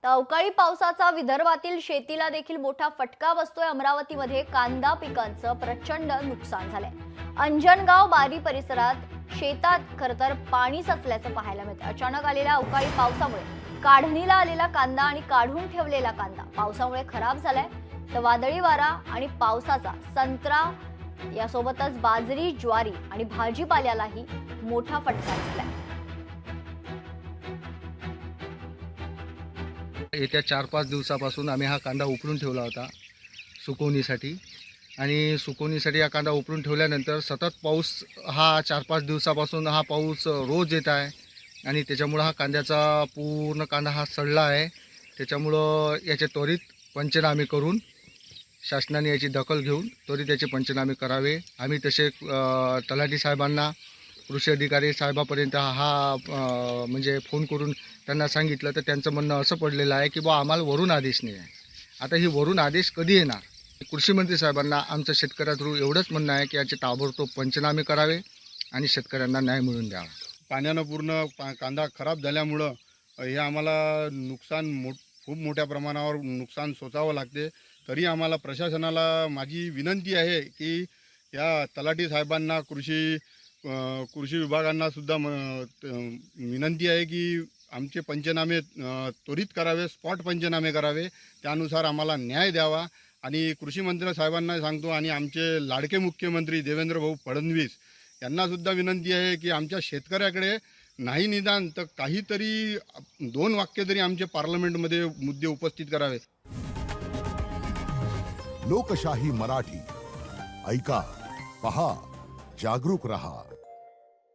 तर अवकाळी पावसाचा विदर्भातील शेतीला देखील मोठा फटका बसतोय। अमरावतीमध्ये कांदा पिकांचं प्रचंड नुकसान झालंय। अंजनगाव बारी परिसरात शेतात खरतर पाणी साचल्याचं पाहायला मिळतं। अचानक आलेल्या अवकाळी पावसामुळे काढणीला आलेला कांदा आणि काढून ठेवलेला कांदा पावसामुळे खराब झालाय। तर वादळी वारा आणि पावसाचा संत्रा यासोबतच बाजरी, ज्वारी आणि भाजीपाल्यालाही मोठा फटका बसलाय। येत्या 4-5 दिवसापासून आम्ही हा कांदा उपळून ठेवला होता सुकवणीसाठी आणि सुकवणीसाठी हा कांदा उपळून ठेवल्यानंतर सतत पाऊस हा 4-5 दिवसापासून हा पाऊस रोज येत आहे आणि त्याच्यामुळं हा कांद्याचा पूर्ण कांदा हा सडला आहे। त्याच्यामुळं याचे त्वरित पंचनामे करून शासनाने याची दखल घेऊन त्वरित याचे पंचनामे करावे। आम्ही तसे तलाठी साहेबांना, कृषी अधिकारी साहेबापर्यंत म्हणजे फोन करून त्यांना सांगितलं, तर त्यांचं म्हणणं असं पडलेलं आहे की बा आम्हाला वरून आदेश नाही आहे। आता ही वरून आदेश कधी येणार? कृषी मंत्री साहेबांना आमचं शेतकऱ्या थ्रू एवढंच म्हणणं आहे की याचे ताबडतोब पंचनामे करावे आणि शेतकऱ्यांना न्याय मिळवून द्यावा। पाण्यानं पूर्ण कांदा खराब झाल्यामुळं हे आम्हाला नुकसान खूप मोठ्या प्रमाणावर नुकसान सोसावं लागते। तरी आम्हाला प्रशासनाला माझी विनंती आहे की या तलाठी साहेबांना, कृषी विभागांना सुद्धा विनंती आहे की आमचे पंचनामे त्वरित करावे, स्पॉट पंचनामे करावे, त्यानुसार आम्हाला न्याय द्यावा। आणि कृषी मंत्री साहेबांना सांगतो आणि आमचे लाडके मुख्यमंत्री देवेंद्र भाऊ फडणवीस यांना सुद्धा विनंती आहे की आमच्या शेतकऱ्याकडे नाही निदान तर काहीतरी 2 वाक्य तरी आमच्या पार्लमेंटमध्ये मुद्दे उपस्थित करावे। लोकशाही मराठी ऐका, पहा, जागरूक रहा।